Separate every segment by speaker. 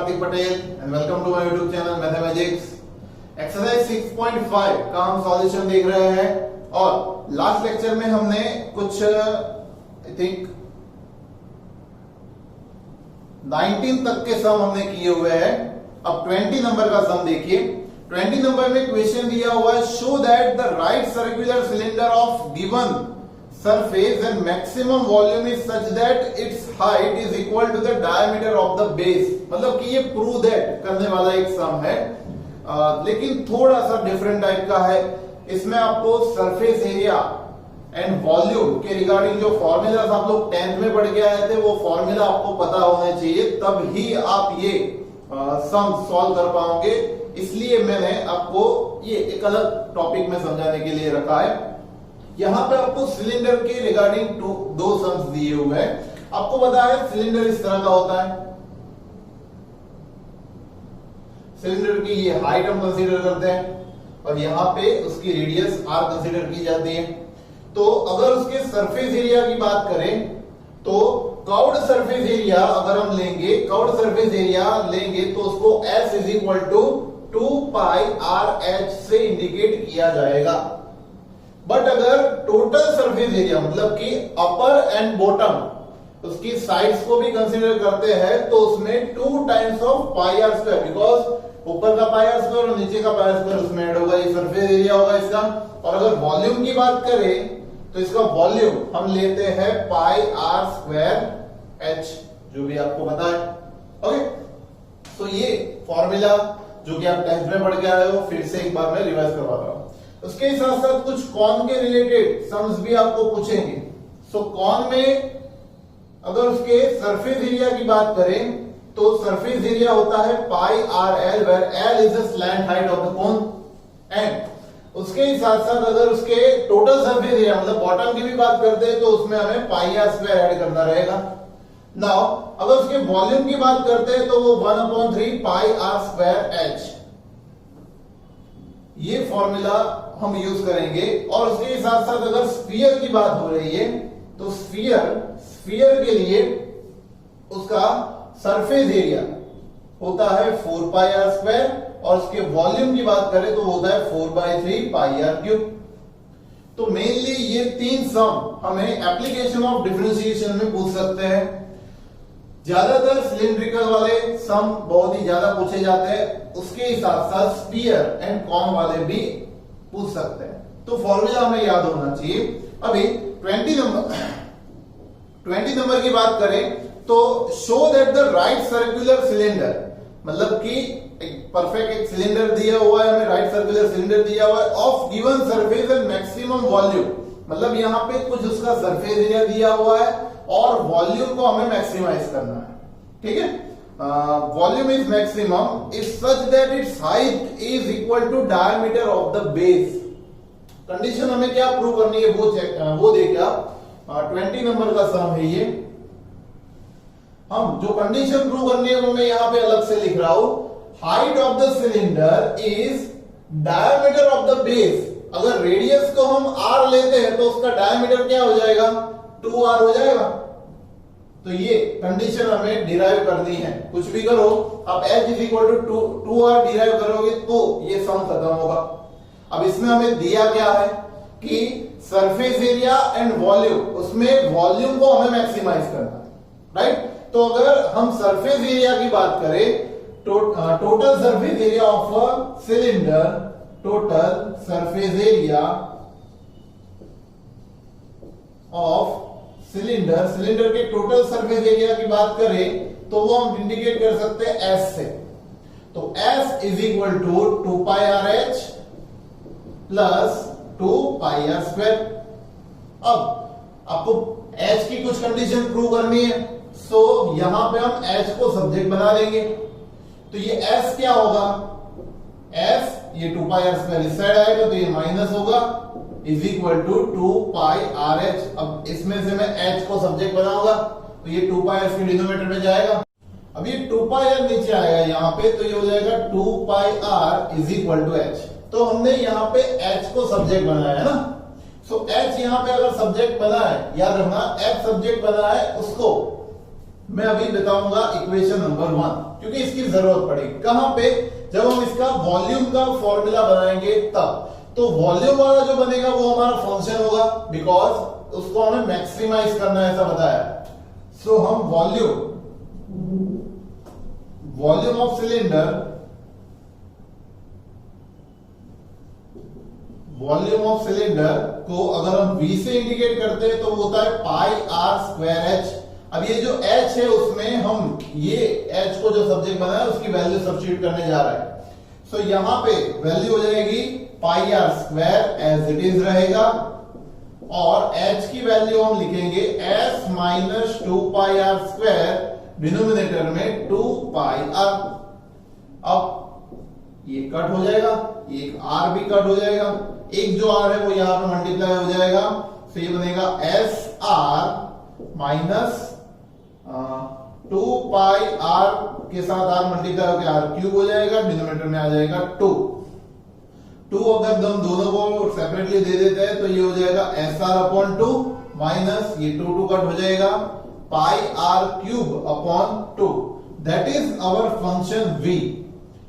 Speaker 1: Hardik Patel and welcome to my YouTube channel mathematics. Exercise 6.5 का हम solution देख रहे हैं और लास्ट लेक्चर में हमने कुछ आई थिंक 19 तक के सम हमने किए हुए हैं। अब 20 नंबर का सम देखिए। 20 नंबर में क्वेश्चन दिया हुआ है, show that the right circular cylinder of given surface and maximum volume is such that its height is equal to the diameter of the base। मतलब कि ये prove that करने वाला एक सम है, लेकिन थोड़ा सा डिफरेंट टाइप का है। इसमें आपको सरफेस एरिया एंड वॉल्यूम के रिगार्डिंग जो फॉर्मूलाज आप लोग 10th में पढ़ के आए थे वो फॉर्मूला आपको पता होना चाहिए, तब ही आप ये सम सॉल्व कर पाओगे। इसलिए मैंने आपको ये एक अलग टॉपिक में समझाने के लिए रखा है। यहां पे आपको सिलेंडर के रिगार्डिंग दो सम्स दिए हुए हैं। आपको पता है सिलेंडर इस तरह का होता है। सिलेंडर की ये हाइट हम कंसीडर करते हैं और यहां पे उसकी रेडियस r कंसीडर की जाती है। तो अगर उसके सरफेस एरिया की बात करें तो कर्व्ड सरफेस एरिया अगर हम लेंगे, कर्व्ड सरफेस एरिया लेंगे तो उसको S is equal to 2 pi RH से इंडिकेट किया जाएगा। बट अगर टोटल सरफेस एरिया मतलब कि अपर एंड बॉटम उसकी साइड्स को भी कंसीडर करते हैं तो उसमें 2 times of pi are square, because ऊपर का पाई आर स्क्वायर और नीचे का पाई आर स्क्वायर उसमें ऐड होगा, ये सरफेस एरिया होगा इसका। और अगर वॉल्यूम की बात करें तो इसका वॉल्यूम हम लेते हैं पाई आर स्क्वायर एच, जो भी आपको पता है। ओके, तो ये फॉर्मूला जो कि आप 10th में पढ़ के आए हो, फिर से एक बार मैं रिवाइज करवा रहा हूं। उसके साथ साथ कुछ कॉन के रिलेटेड सम्स भी आपको पूछेंगे। सो कॉन में अगर उसके सरफेस एरिया की बात करें तो सरफेस एरिया होता है pi r l, where l is the slant height of the cone. And उसके साथ साथ अगर उसके टोटल सरफेस एरिया मतलब बॉटम की भी बात करते हैं तो उसमें हमें पाई आर स्क्वायर ऐड करना रहेगा। नाउ अगर उसके वॉल्यूम की बात करते हैं तो वो 1/3 पाई आर स्क्वायर एच, ये फॉर्मूला हम यूज करेंगे। और उसके साथ साथ अगर स्फीयर की बात हो रही है तो स्फीयर के लिए उसका सरफेस एरिया होता है 4 पाई आर स्क्वायर और उसके वॉल्यूम की बात करें तो होता है 4/3 पाई आर क्यूब। तो मेनली ये 3 सम हमें एप्लीकेशन ऑफ डिफरेंशिएशन में पूछ सकते हैं। ज्यादातर सिलिंड्रिकल वाले सम बहुत ही ज्यादा पूछे जाते हैं, उसके साथ साथ स्फीयर एंड कॉन वाले भी पूछ सकते हैं। तो फॉर्मूला हमें याद होना चाहिए। अभी 20 नंबर की बात करें तो show that the right circular cylinder, मतलब कि एक परफेक्ट एक सिलेंडर दिया हुआ है हमें, राइट सर्कुलर सिलेंडर दिया हुआ है of given surface and maximum volume, मतलब यहां पे कुछ उसका सरफेस एरिया दिया हुआ है और वॉल्यूम को हमें मैक्सिमाइज करना है। ठीक है, volume is maximum is such that its height is equal to diameter of the base. Condition हमें क्या प्रूव करनी है वो देखिए आप। 20 नंबर का सम है ये। हम जो कंडीशन प्रूव करनी है वो मैं यहां पे अलग से लिख रहा हूं। Height of the cylinder is diameter of the base. अगर रेडियस को हम r लेते हैं तो उसका डायमीटर क्या हो जाएगा, 2r हो जाएगा। तो ये कंडीशन हमें डिराइव करनी है। कुछ भी करो आप h is equal to 2r derive करोगे तो ये सम खत्म होगा। अब इसमें हमें दिया क्या है कि सरफेस एरिया एंड वॉल्यूम, उसमें वॉल्यूम को हमें मैक्सिमाइज करना है, राइट। तो अगर हम सरफेस एरिया की बात करें total surface area of a cylinder, total surface area of cylinder, cylinder के टोटल सरफेस एरिया की बात करें तो वो हम इंडिकेट कर सकते हैं S से। तो S is equal to 2 pi R H plus 2 pi are square. अब आपको H की कुछ कंडीशन प्रूव करनी है, सो यहां पे हम H को सब्जेक्ट बना देंगे। तो ये S क्या होगा, S ये 2 पाई आर स्क्वायर इस साइड आएगा तो ये माइनस होगा, is equal to 2 pi are H. अब इसमें से मैं H को सब्जेक्ट बनाऊंगा तो ये 2 पाई आर डिनोमिनेटर में जाएगा। अब ये 2 पाई आर नीचे आएगा यहाँ पे तो ये हो जाएगा 2 pi are is equal to h. तो हमने यहाँ पे H को सब्जेक्ट बनाया है ना। सो H यहाँ पे अगर सब्जेक्ट बना है, याद रखना H सब्जेक्ट बना है, उसको मैं अभी बताऊंगा इक्वेशन नंबर 1। क्योंकि इसकी जरूरत पड़ेगी। कहां पे? जब हम इसका वॉल्यूम का फॉर्मूला बनाएंगे तब। तो वॉल्यूम वाला जो बनेगा वो हमारा फंक्शन होगा, बिकॉज उसको हमें मैक्सिमाइज करना है, ऐसा बताया। सो हम वॉल्यूम ऑफ सिलेंडर, को अगर हम v से इंडिकेट करते हैं तो वो होता है पाई आर स्क्वायर एच। अब ये जो h है उसमें हम ये h को जो सब्जेक्ट बनाया उसकी वैल्यू सब्स्टिट्यूट करने जा रहे हैं। सो यहां पे वैल्यू हो जाएगी pi are square as it is रहेगा, और h की वैल्यू हम लिखेंगे s minus 2 pi are square, denominator में 2 पाई आर। अब ये कट हो जाएगा, एक r भी कट हो जाएगा, एक जो r है वो यहां पे मल्टीप्लाई हो जाएगा। तो ये बनेगा S R minus 2 pi R के साथ r मल्टीप्लाई होकर आर क्यूब हो जाएगा, डिनोमिनेटर में आ जाएगा 2। अगर हम दोनों को सेपरेटली दे देते हैं तो ये हो जाएगा एस आर अपॉन 2 माइनस ये 2 कट हो जाएगा pi r cube upon 2, that is our function v।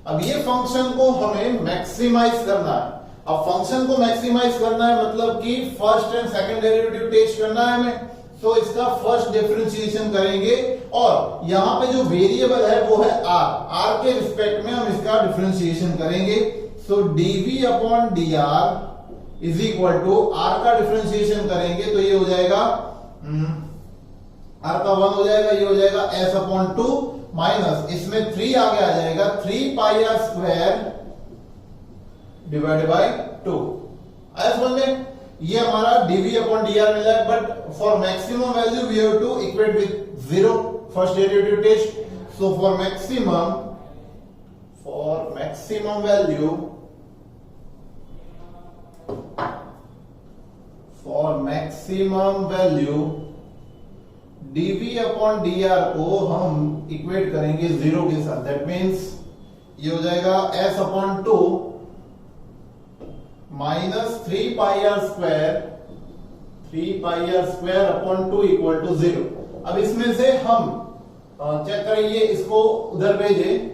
Speaker 1: अब ये फंक्शन को हमें मैक्सिमाइज करना है। अब फंक्शन को मैक्सिमाइज करना है मतलब कि first and second derivative test करना है हमें। तो इसका फर्स्ट डिफरेंशिएशन करेंगे, और यहां पे जो वेरिएबल है वो है r के रिस्पेक्ट में हम इसका डिफरेंशिएशन करेंगे। So dv upon dr is equal to r का डिफरेंशिएशन करेंगे तो ये हो जाएगा r का 1 हो जाएगा, ये हो जाएगा s अपॉन 2 माइनस इसमें 3 आगे आ जाएगा 3 pi are square divided by 2। आया समझ में? ये हमारा dv अपॉन dr मिला है, but for maximum value we have to equate with 0 first derivative test. So for maximum value dv upon dr को हम इक्वेट करेंगे 0 के साथ। दैट मीन्स ये हो जाएगा s upon 2 minus 3 pi are square upon 2 equal to 0। अब इसमें से हम चेक करेंगे, इसको उधर भेजे,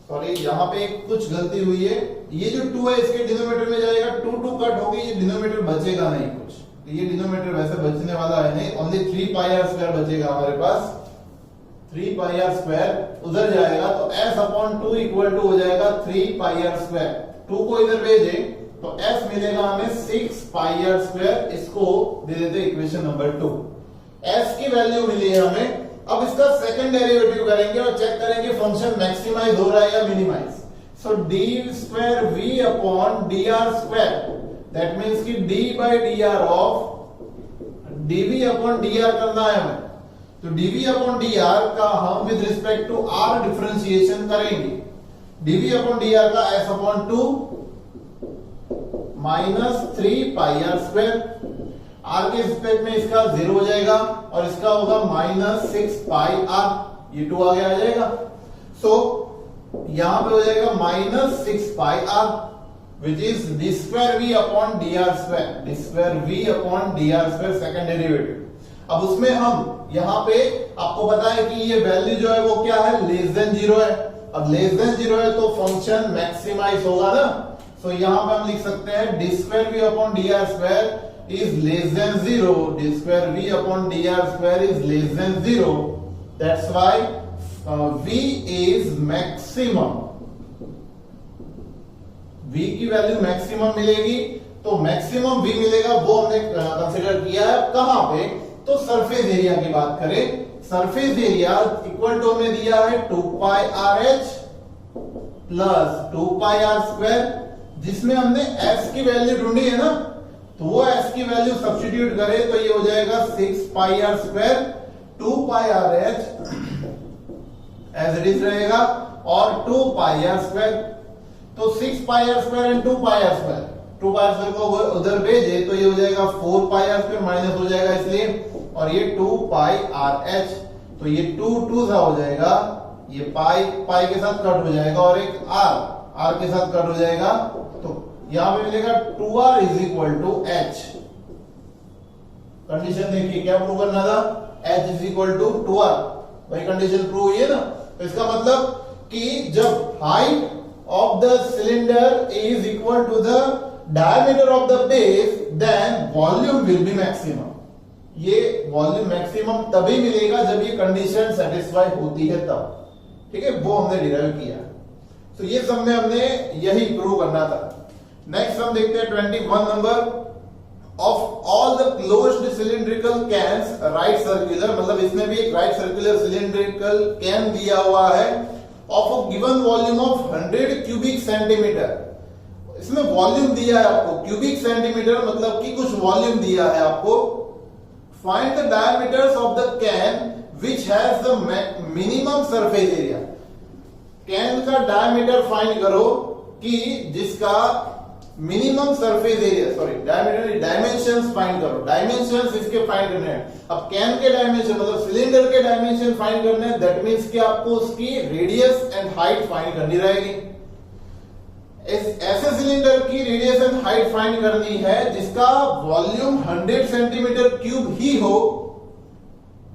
Speaker 1: सॉरी यहां पे कुछ गलती हुई है। ये जो 2 है इसके डिनोमिनेटर में जाएगा, 2 कट होगी, ये डिनोमिनेटर बचेगा नहीं कुछ, ये डिनोमिनेटर वैसे बचने वाला है नहीं, ओनली 3 पाई आर स्क्वायर बचेगा हमारे पास। 3 पाई आर स्क्वायर उधर जाएगा तो s अपॉन 2 इक्वल टू हो जाएगा 3 पाई आर स्क्वायर। 2 को इधर भेजे तो s मिलेगा हमें 6 पाई आर स्क्वायर, इसको दे देते इक्वेशन नंबर 2। s की वैल्यू मिली है हमें। अब इसका सेकंड डेरिवेटिव करेंगे और चेक करेंगे फंक्शन मैक्सिमाइज हो रहा है या minimize. So d square v upon dr square, that means कि d by dr of dv upon dr करना है हमें। तो dv अपॉन dr का हम with respect to r differentiation करेंगे। dv अपॉन dr का s upon 2 minus 3 pi are square, r के रिस्पेक्ट में इसका 0 हो जाएगा और इसका होगा माइनस 6 पाई r, ये 2 आगे आ जाएगा। सो यहां पे हो जाएगा minus 6 pi r which is d square v upon dr square, d square v upon dr square second derivative. अब उसमें हम यहां पे आपको पता है कि ये वैल्यू जो है वो क्या है, लेस देन 0 है। अब लेस देन 0 है तो फंक्शन मैक्सिमाइज होगा ना। सो यहां पे हम लिख सकते हैं d square v upon dr square is less than 0, d square v upon dr square is less than 0, that's why v is maximum. v की वैल्यू मैक्सिमम मिलेगी, तो मैक्सिमम v मिलेगा वो हमने कंसीडर किया है कहां पे, तो सरफेस एरिया की बात करें, सरफेस एरिया इक्वल टू में दिया है 2 pi R H plus 2 pi are square, जिसमें हमने s की वैल्यू ढूंढी है ना, तो वो s की वैल्यू सब्स्टिट्यूट करें तो ये हो जाएगा 6 pi are square, 2 pi are h as it is रहेगा और 2 पाई आर स्क्वायर। तो 6 pi are square and 2 pi are square, 2 pi are square को उधर भेजे तो ये हो जाएगा 4 पाई आर स्क्वायर, माइनस हो जाएगा इसलिए, और ये 2 पाई आर एच, तो ये 2 सा हो जाएगा, ये पाई के साथ कट हो जाएगा और एक आर के साथ कट हो जाएगा, तो यहां पे मिलेगा 2r is equal to h। Condition देखिए क्या प्रूव करना था, h is equal to 2r। वही कंडीशन प्रूव हुई है ना। तो इसका मतलब कि जब height of the cylinder is equal to the diameter of the base, then volume will be maximum. ये वॉल्यूम मैक्सिमम तभी मिलेगा जब ये कंडीशन सेटिस्फाई होती है तब, ठीक है, वो हमने डिराइव किया। तो ये सब में हमने यही प्रूव करना था। नेक्स्ट हम देखते हैं 21 number, of all the closed cylindrical cans right circular, मतलब इसमें भी एक राइट सर्कुलर सिलिंड्रिकल कैन दिया हुआ है of a given volume of 100 cubic centimetre. इसमें वॉल्यूम दिया है आपको क्यूबिक सेंटीमीटर, मतलब कि कुछ वॉल्यूम दिया है आपको। Find the diameters of the can which has the minimum surface area. Can का डायमीटर फाइंड करो कि जिसका minimum surface area, sorry diameter, dimensions find करो। डायमेंशंस इसके फाइंड करने हैं। अब कैन के डायमेंशन मतलब सिलेंडर के डायमेंशन फाइंड करने हैं, दैट मींस कि आपको उसकी रेडियस एंड हाइट फाइंड करनी रहेगी। ऐसे सिलेंडर की रेडियस एंड हाइट फाइंड करनी है जिसका वॉल्यूम 100 सेंटीमीटर क्यूब ही हो,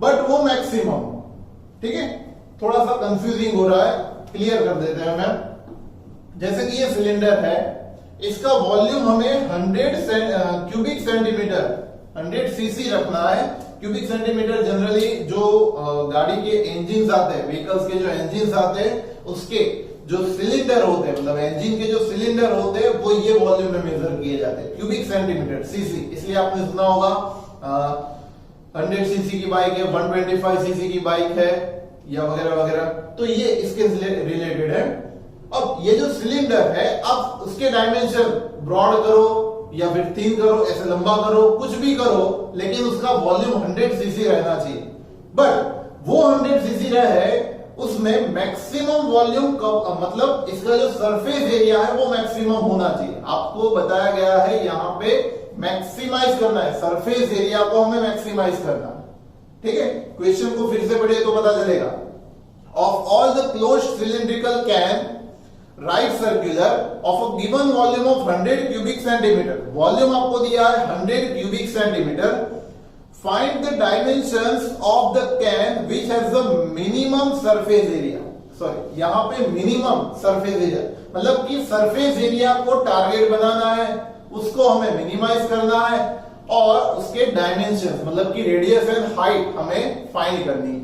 Speaker 1: बट वो मैक्सिमम, ठीक है। थोड़ा सा कंफ्यूजिंग हो रहा है, क्लियर कर देते हैं मैम। जैसे कि ये सिलेंडर है, इसका वॉल्यूम हमें 100 क्यूबिक सेंटीमीटर, 100 सीसी रखना है। क्यूबिक सेंटीमीटर जनरली जो गाड़ी के इंजिन आते हैं, व्हीकल्स के जो इंजिन आते हैं, उसके जो सिलेंडर होते हैं, मतलब इंजन के जो सिलेंडर होते हैं, वो ये वॉल्यूम में मेजर किए जाते हैं, क्यूबिक सेंटीमीटर, सीसी। इसलिए आपने सुना होगा 100 सीसी की बाइक है, 125 सीसी की बाइक है, या वगैरह वगैरह। तो ये इसके रिलेटेड है। अब ये जो सिलेंडर है, अब उसके डायमेंशन ब्रॉड करो या फिर थिन करो, ऐसे लंबा करो, कुछ भी करो, लेकिन उसका वॉल्यूम 100 सीसी रहना चाहिए। बट वो 100 सीसी रहे, उसमें मैक्सिमम वॉल्यूम मतलब इसका जो सरफेस एरिया है वो मैक्सिमम होना चाहिए। आपको बताया गया है यहां पे मैक्सिमाइज करना है, सरफेस एरिया को हमें मैक्सिमाइज करना है, ठीक है। क्वेश्चन को फिर से पढ़िए तो पता चलेगा। Of all the closed cylindrical can write circular of a given volume of 100 cubic centimetre, volume आपको दिया है 100 cubic centimetre. Find the dimensions of the can which has the minimum surface area. Sorry, यहां पे minimum surface area मतलब कि surface area को target बनाना है, उसको हमें मिनिमाइज करना है, और उसके डायमेंशंस मतलब कि रेडियस एंड हाइट हमें फाइंड करनी है,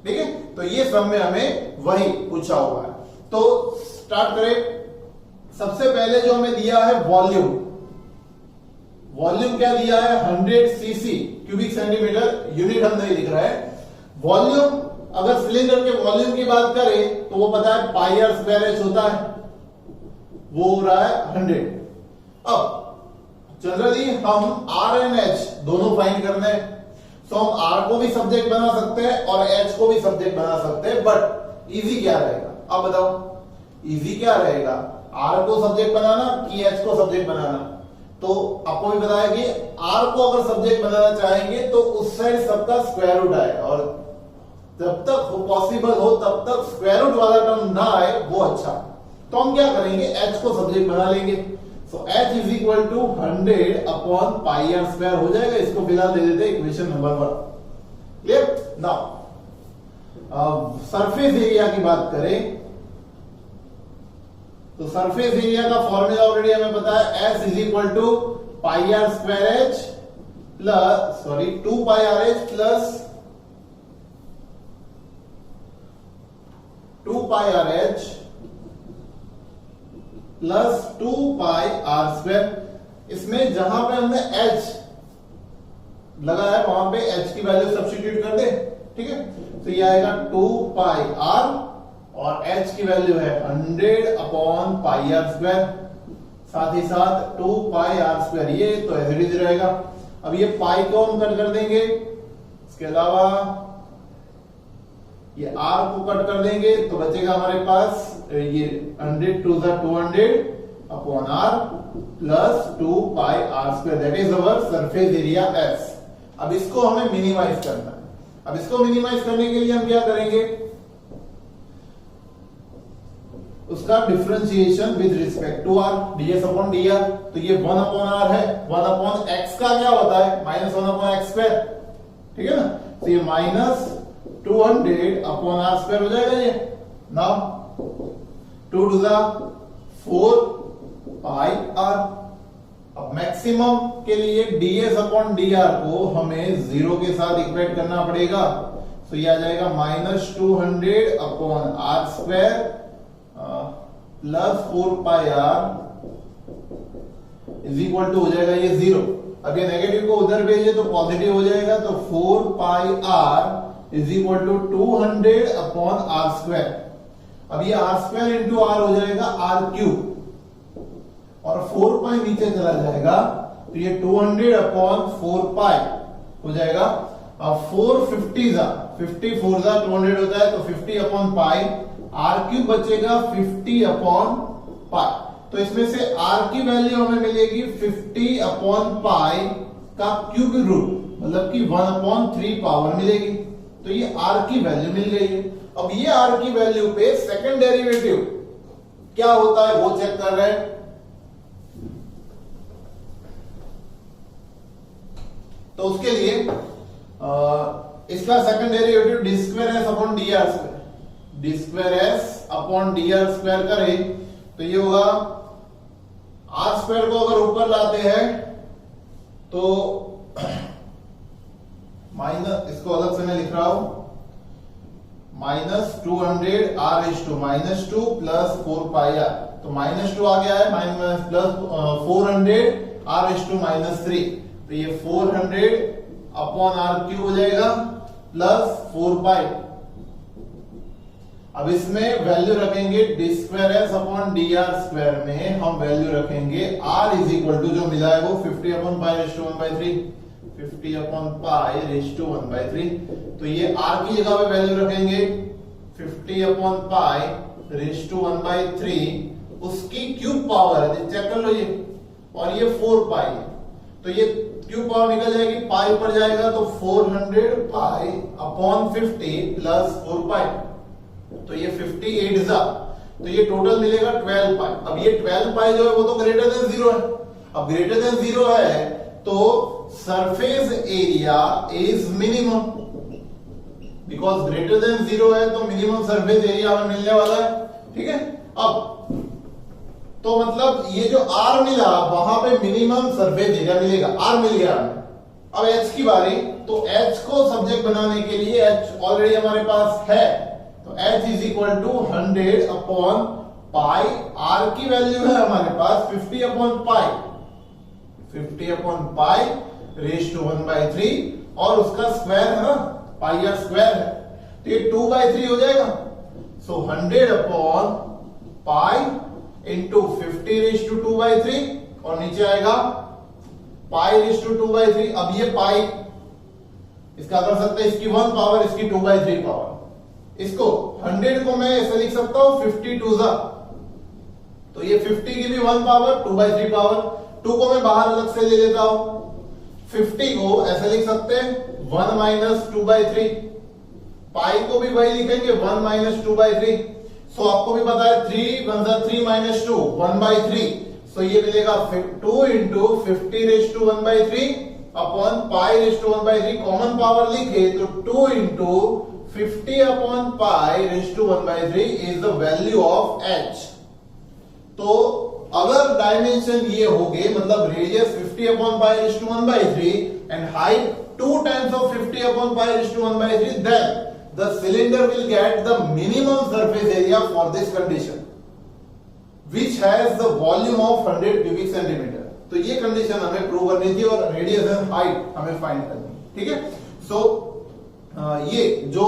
Speaker 1: ठीक है। तो ये सब में हमें वही पूछा हुआ है। तो स्टार्ट करें। सबसे पहले जो हमें दिया है वॉल्यूम, वॉल्यूम क्या दिया है 100 सीसी क्यूबिक सेंटीमीटर, यूनिट हम नहीं लिख रहा है। वॉल्यूम, अगर सिलेंडर के वॉल्यूम की बात करें तो वो पता है पाई आर स्क्वायर एच होता है, वो हो रहा है 100। अब जनरली हम आर एंड एच दोनों फाइंड करने हैं, तो हम आर को भी सब्जेक्ट बना सकते हैं और एच को भी सब्जेक्ट बना सकते हैं। बट इजी क्या रहेगा, आप बताओ इजी क्या रहेगा, आर को सब्जेक्ट बनाना कि एच को सब्जेक्ट बनाना? तो आपको भी बताया कि आर को अगर सब्जेक्ट बनाना चाहेंगे तो उस साइड सबका स्क्वायर रूट आएगा, और जब तक पॉसिबल हो तब तक स्क्वायर रूट वाला टर्म ना आए वो अच्छा। तो हम क्या करेंगे, एच को सब्जेक्ट बना लेंगे। So H is equal to 100 upon pi are square हो जाएगा। इसको फिलहाल दे देते equation number 1। Clear? Now surface area की बात करें तो सरफेस एरिया का फॉर्मूला ऑलरेडी हमें पता है, S is equal to pi are square H plus 2 pi R H plus 2 pi R H plus 2 pi are square. इसमें जहां पे हमने एच लगा है वहां पे एच की वैल्यू सब्स्टिट्यूट कर दे, ठीक है। तो ये आएगा 2 पाई आर और h की वैल्यू है 100 अपॉन पाई आर स्क्वायर, साथ ही साथ 2 पाई आर स्क्वायर, ये तो एज इट इज रहेगा। अब ये पाई को हम कट कर देंगे, इसके अलावा ये r को कट कर देंगे तो बचेगा हमारे पास ये 100 to the 200 upon r plus 2 pi are square, that is our surface area s। अब इसको हमें मिनिमाइज करना है। अब इसको मिनिमाइज करने के लिए हम क्या करेंगे, उसका differentiation with respect to R, ds upon dr। तो ये 1 अपॉन r है, 1 अपॉन x का क्या होता है -1 अपॉन x स्क्वायर, ठीक है ना। तो ये 200 अपॉन आर स्क्वायर हो जाएगा ये। Now 2 to the 4 pi R. अब मैक्सिमम के लिए ds अपॉन dr को हमें 0 के साथ इक्वेट करना पड़ेगा। तो ये आ जाएगा -200 upon are square plus 4 pi are is equal to हो जाएगा ये 0। अब ये नेगेटिव को उधर भेजे तो पॉजिटिव हो जाएगा, तो 4 pi are is equal to 200 upon are square. अब ये आर स्क्वायर इंटू आर हो जाएगा आर क्यूब, और 4 पाई नीचे चला जाएगा तो ये 200 अपॉन 4 पाई हो जाएगा। अब 450 54 200 होता है, तो 50 अपॉन पाई, आर क्यूब बचेगा 50 अपॉन पाई। तो इसमें से आर की वैल्यू हमें मिलेगी 50 अपॉन पाई का क्यूब रूट, मतलब कि 1/3 पावर मिलेगी। तो ये आर की वैल्यू मिल गई है। अब ये आर की वैल्यू पे सेकंड डेरिवेटिव क्या होता है वो चेक कर रहे हैं। तो उसके लिए इसका second derivative D square S upon D R square, D square S upon D R square करें तो ये होगा, आर स्क्वायर को अगर ऊपर लाते हैं तो माइनस, इसको अलग से मैं लिख रहा हूं, -200 r raise to -2 plus 4 pi R. तो -2 आ गया है, minus plus 400 r raise to -3, तो ये 400 अपॉन आर क्यूब हो जाएगा प्लस 4 पाई। अब इसमें वैल्यू रखेंगे D square S upon D R square में हम वैल्यू रखेंगे r इज इक्वल टू जो मिला है वो 50 upon pi raise to 1/3, 50 upon pi raise to 1/3। तो ये r की जगह पे वैल्यू रखेंगे 50 अपॉन पाई रेज़ टू 1/3, उसकी क्यूब पावर है, चेक कर लो ये, और ये 4 पाई है। तो ये क्यूब पावर निकल जाएगी, पाई ऊपर जाएगा तो 400 पाई अपॉन 50 प्लस 4 पाई, तो ये 58 जा, तो ये टोटल मिलेगा 12 पाई। अब ये 12 पाई जो है वो तो ग्रेटर देन 0 है। अब ग्रेटर देन 0 है तो surface area is minimum, because greater than 0 है तो मिनिमम सरफेस एरिया हमें मिलने वाला है। ठीक है, अब तो मतलब ये जो R मिला वहां पे मिनिमम सरफेस एरिया मिलेगा, R मिल गया हमें। अब H की बारी, तो H को सब्जेक्ट बनाने के लिए H ऑलरेडी हमारे पास है, तो H is equal to 100 upon pi, R की वैल्यू है हमारे पास 50 upon pi, 50 upon pi raise to 1/3, और उसका स्क्वायर है ना, पाई आर स्क्वायर है, तो ये 2/3 हो जाएगा। So 100 upon pi into 50 raise to 2/3, और नीचे आएगा पाई रेज़ टू 2/3। अब ये पाई इसका कर सकते हैं, इसकी 1 पावर, इसकी 2/3 पावर। इसको 100 को मैं ऐसे लिख सकता हूं 52 जा, तो ये 50 की भी 1 पावर 2/3 पावर, 2 को मैं बाहर अलग से ले लेता हूं, 50 को ऐसे लिख सकते हैं 1 माइनस 2/3, पाई को भी वही लिखेंगे 1 माइनस 2/3। सो आपको भी पता है 3 1 जा 3 माइनस 2 1/3, सो ये मिलेगा 2 into 50 raise to 1/3 upon pi raise to 1/3, common power लिखे तो 2 into 50 upon pi raise to 1/3 is the value of h। तो अगर डायमेंशन ये हो गए, मतलब radius 50 upon pi raise to 1/3 and height 2 times of 50 upon pi raise to 1/3, then the cylinder will get the minimum surface area for this condition, which has the volume of 100 cubic centimeter। तो ये condition हमें prove करनी थी और radius and height हमें find करनी, ठीक है। सो ये जो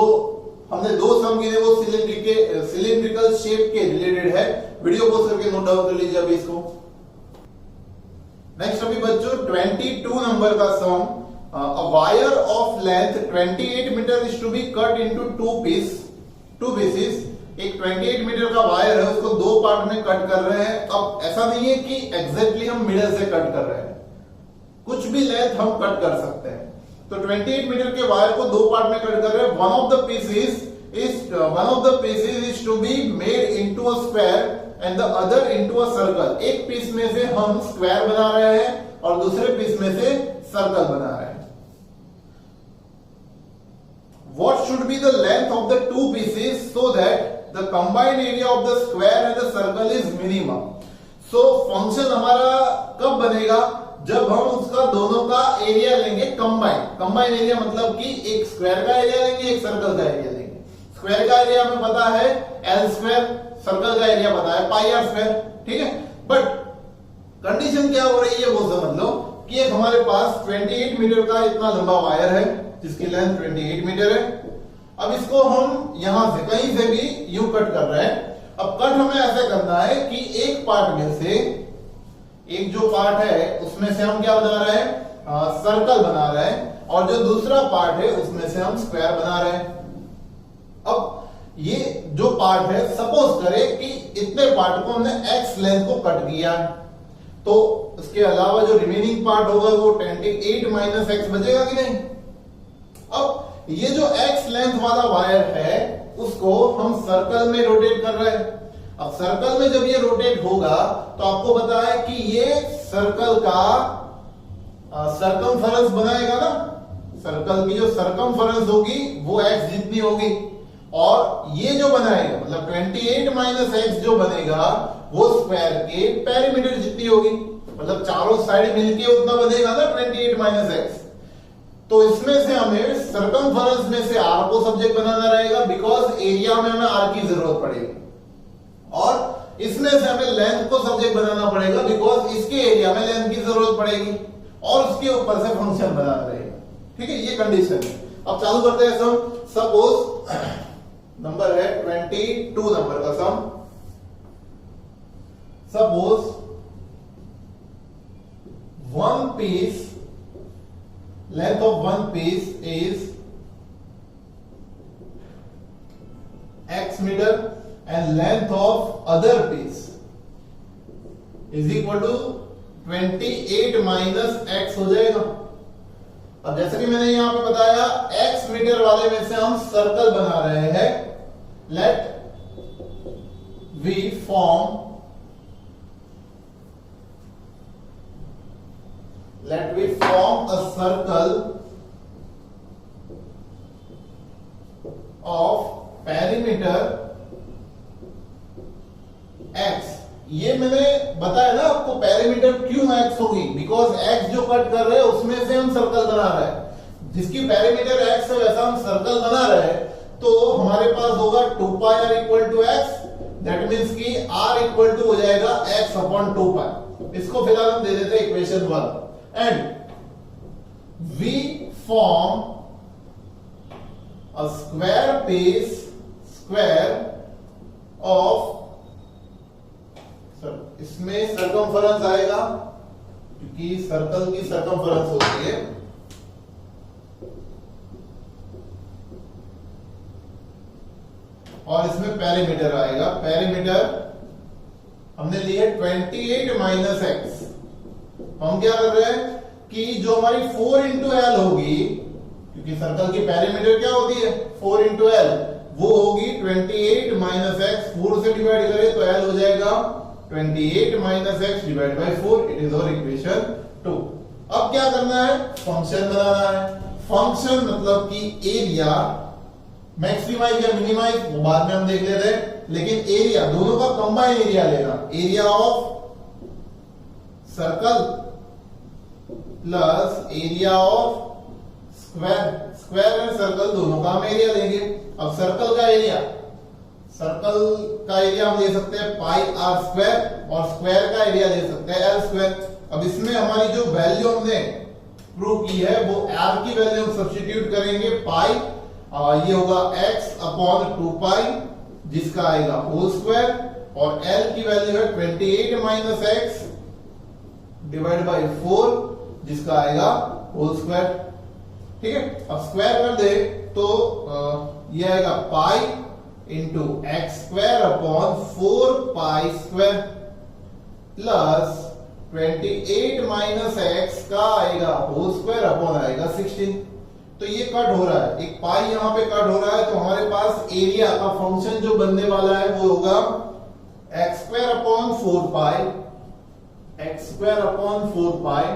Speaker 1: हमने दो सम गिने वो सिलिंड्रिकल शेप के रिलेटेड है। वीडियो पोस्ट करके नोट डाउन कर लीजिए अभी इसको। नेक्स्ट अभी बच्चों 22 नंबर का सम, a wire of length 28 meter is to be cut into two pieces। एक 28 मीटर का वायर है, उसको दो पार्ट में कट कर रहे हैं। अब ऐसा नहीं है कि एग्जैक्टली हम मिडल से कट कर रहे हैं, कुछ भी लेंथ हम कट कर सकते हैं। तो 28 मीटर के वायर को दो पार्ट में कट कर रहे हैं। One of the pieces is to be made into a square and the other into a circle. एक पीस में से हम स्क्वायर बना रहे हैं और दूसरे पीस में से सर्कल बना रहे हैं। what should be the length of the two pieces so that the combined area of the square and the circle is minimum. So function हमारा कब बनेगा, जब हम उसका दोनों का एरिया लेंगे कंबाइन एरिया, मतलब कि एक स्क्वायर का एरिया लेंगे, एक सर्कल का एरिया लेंगे. स्क्वायर का एरिया हमें पता है एल स्क्वायर, सर्कल का एरिया पता है पाई आर स्क्वायर. ठीक है, बट कंडीशन क्या हो रही है वो समझ लो कि एक हमारे पास 28 मीटर का इतना लंबा वायर है जिसकी लेंथ 28 मीटर है. अब इसको हम यहां से कहीं से भी यूं कट कर रहे हैं. अब कट हमें ऐसे करना है कि एक पार्ट में से, एक जो पार्ट है उसमें से हम क्या बना रहे हैं, सर्कल बना रहे हैं, और जो दूसरा पार्ट है उसमें से हम स्क्वायर बना रहे हैं. अब ये जो पार्ट है, सपोज करें कि इतने पार्ट को हमने एक्स लेंथ को कट किया, तो इसके अलावा जो रिमेनिंग पार्ट होगा वो 28 माइनस एक्स बचेगा कि नहीं. अब ये जो एक्स लेंथ वाला वायर है उसको हम सर्कल में रोटेट कर रहे हैं. अब सर्कल में जब ये रोटेट होगा तो आपको पता है कि ये सर्कल का सरकमफेरेंस बनाएगा ना. सर्कल की जो सरकमफेरेंस होगी वो एक्स जितनी होगी, और ये जो बनाएगा मतलब 28 माइनस एक्स जो बनेगा वो स्क्वायर के पेरीमीटर जितनी होगी, मतलब चारों साइड मिलके उतना बनेगा ना 28 माइनस एक्स. तो इसमें से हमें सरकमफेरेंस में से आर को सब्जेक्ट बनाना रहेगा, बिकॉज एरिया में हमें आर की जरूरत पड़ेगी, और इसमें से हमें लेंथ को सब्जेक्ट बनाना पड़ेगा, बिकॉज इसके एरिया में लेंथ की जरूरत पड़ेगी, और उसके ऊपर से फंक्शन बनाना रहेगा. ठीक है, ये कंडीशन है. अब चालू करते हैं सम. सपोज नंबर है 22 नंबर का sum. Suppose one piece, length of one piece is x meter and length of other piece is equal to 28 minus x हो जाएगा. अब जैसे कि मैंने यहां पे बताया x मीटर वाले में से हम सर्कल बना रहे हैं. Let we form a circle of perimeter x. ये मैंने बताया ना आपको पेरीमीटर क्यों x होगी, बिकॉज x जो कट कर रहे हैं उसमें से हम सर्कल बना रहे हैं. जिसकी पेरीमीटर x है वैसा हम सर्कल बना रहे हैं, तो हमारे पास होगा 2 pi r equal to x. That means कि r इक्वल टू हो जाएगा x अपॉन 2 पाई. इसको फिलहाल हम दे देते हैं equation 1. And we form a square of इसमें सरकमफेरेंस आएगा क्योंकि सर्कल की सरकमफेरेंस होती है, और इसमें पेरीमीटर आएगा. पेरीमीटर हमने लिए 28 माइनस एक्स. हम क्या कर रहे हैं कि जो हमारी 4 इंटू एल होगी, क्योंकि सर्कल की पेरीमीटर क्या होती है 4 इंटू एल, वो होगी 28 माइनस एक्स. 4 से डिवाइड करें तो एल हो जाएगा 28 minus X divide by 4. It is our equation 2. अब क्या करना है, फंक्शन बनाना है. फंक्शन मतलब कि एरिया मैक्सिमाइज या मिनिमाइज वो बाद में हम देख लेते हैं, लेकिन एरिया दोनों का कंबाइन एरिया लेना. Area of circle plus area of square. Square and circle दोनों का हम एरिया लेंगे. अब सर्कल का एरिया हम ले सकते हैं पाई आर स्क्वायर, और स्क्वायर का एरिया ले सकते हैं एल स्क्वायर. अब इसमें हमारी जो वैल्यू हमने प्रूव की है वो आर की वैल्यू हम सब्स्टिट्यूट करेंगे पाई, ये होगा x अपॉन 2 पाई जिसका आएगा होल स्क्वायर, और l की वैल्यू है 28 माइनस एक्स डिवाइड बाई 4 जिसका आएगा होल स्क्वायर. ठीक है, अब स्क्वायर कर दे तो ये आएगा पाई into x square upon 4 pi square plus 28 minus x का आएगा होल स्क्वायर अपॉन आएगा 16. तो ये कट हो रहा है, एक पाई यहां पे कट हो रहा है, तो हमारे पास एरिया का फंक्शन जो बनने वाला है वो होगा x square upon 4 pi, x square upon 4 pi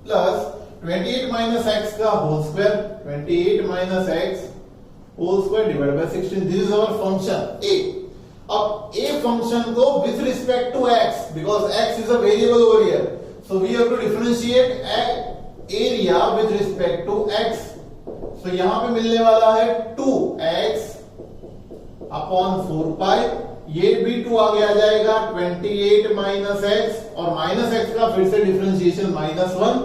Speaker 1: plus 28 minus x का whole square, 28 minus x whole square divide by 16। This is our function A. अब ए फंक्शन को with respect to x, because x is a variable over here, so we have to differentiate area with respect to x. सो यहां पे मिलने वाला है 2x upon 4 पाई, ये भी 2 आगे आ जाएगा, 28 माइनस एक्स और माइनस एक्स का फिर से डिफरेंशिएशन -1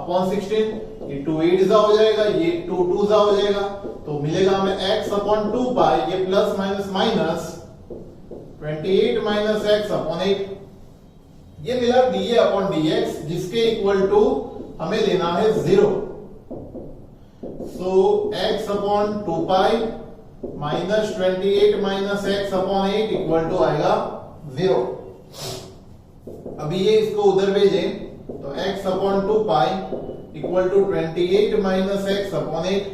Speaker 1: अपॉन 16, ये 2 8 जा हो जाएगा, ये 2 2 जा हो जाएगा, तो मिलेगा हमें x अपॉन 2 पाई, ये plus minus minus 28 minus X upon 8, ये मिला dA अपॉन dx, जिसके इक्वल टू हमें लेना है 0। So x upon 2 pi minus 28 minus X upon 8 equal to आएगा 0। अभी ये इसको उधर भेजें तो x upon 2 pi equal to 28 minus X upon 8।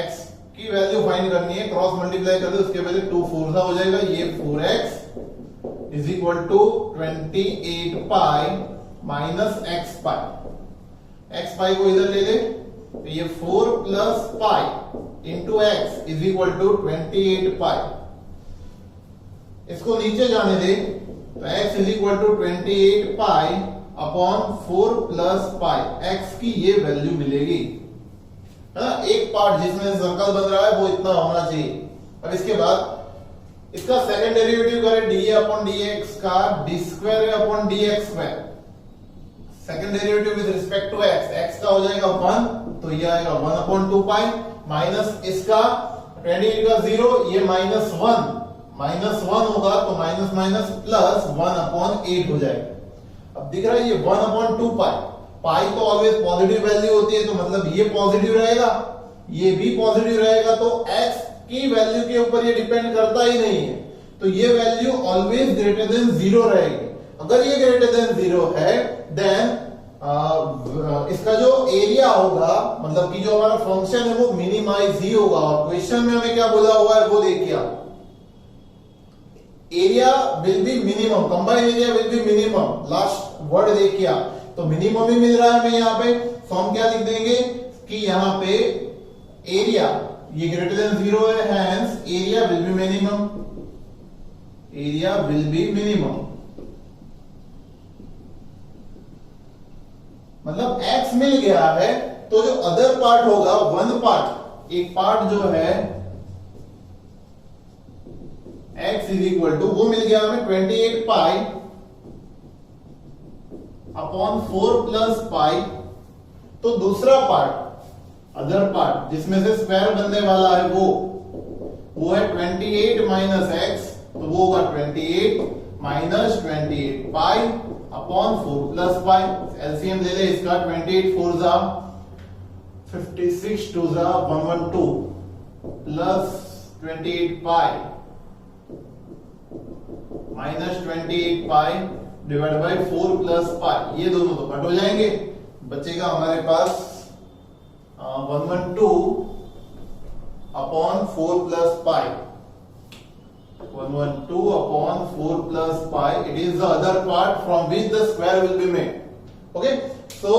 Speaker 1: x की वैल्यू फाइंड करनी है, क्रॉस मल्टीप्लाई कर दो, उसके पहले 2 4 हो जाएगा, ये 4x is equal to 28 pi minus x pi. x pi को इधर ले ले तो ये 4 plus pi into X is equal to 28 pi. इसको नीचे जाने दे तो x is equal to 28 pi upon 4 plus pi, x की ये वैल्यू मिलेगी, है ना। एक पार्ट जिसमें सर्कल बन रहा है वो इतना होना चाहिए। अब इसके बाद इसका सेकंड डेरिवेटिव करें dA अपॉन dx का, d square upon dx square, second derivative with respect to x का हो जाएगा 1, तो ये आएगा 1 अपॉन 2 पाई माइनस इसका 28 का 0, ये -1 होगा तो माइनस माइनस प्लस 1 अपॉन 8 हो जाएगा। अब दिख रहा है ये 1 अपॉन 2 पाई, पाई तो ऑलवेज पॉजिटिव वैल्यू होती है, तो मतलब ये पॉजिटिव रहेगा, ये भी पॉजिटिव रहेगा, तो x की वैल्यू के ऊपर ये डिपेंड करता ही नहीं है, तो ये वैल्यू ऑलवेज ग्रेटर देन 0 रहेगी। अगर ये ग्रेटर देन 0 है देन इसका जो एरिया होगा, मतलब कि जो हमारा फंक्शन है वो मिनिमाइज ही होगा। और क्वेश्चन में हमें क्या बोला हुआ है वो देखिए आप, area will be minimum, combined area will be minimum, last word देखिए आप, तो मिनिमम ही मिल रहा है हमें यहाँ पे, तो हम क्या लिख देंगे कि यहाँ पे एरिया ये ग्रेटर देन 0 है, hence area will be minimum, area will be minimum, मतलब x मिल गया है, तो जो अदर पार्ट होगा, वन पार्ट, एक पार्ट जो है x इज इक्वल टू, वो मिल गया हमें 28 पाई अपॉन 4 प्लस पाई, तो दूसरा पार्ट, अदर पार्ट जिसमें से स्क्वायर बनने वाला है वो है 28 माइनस एक्स, तो वो होगा 28 माइनस 28 पाई अपॉन 4 प्लस पाई। एलसीएम ले ले इसका, 28 4 जा 56 2 जा 112 plus 28 pi minus 28 pi divide by 4 plus पाई, ये दोनों तो कट हो जाएंगे, बचेगा हमारे पास 112 upon 4 plus pi, 112 upon 4 plus pi, it is the other part from which the square will be made. Okay, so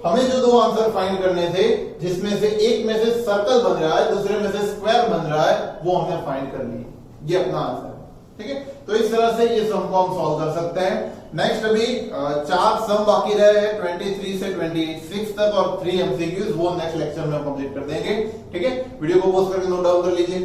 Speaker 1: हमें जो दो आंसर फाइंड करने थे, जिसमें से एक में से सर्कल बन रहा है, दूसरे में से स्क्वायर बन रहा है, वो हमने फाइंड कर लिए, ये अपना आंसर है। ठीक है, तो इस तरह से ये सम को हम सॉल्व कर सकते हैं। नेक्स्ट अभी 4 सम बाकी रहे हैं 23 से 26 तक और 3 एमसीक्यूज, वो नेक्स्ट लेक्चर में हम कंप्लीट कर देंगे। ठीक है, वीडियो को पॉज करके नोट डाउन कर लीजिए।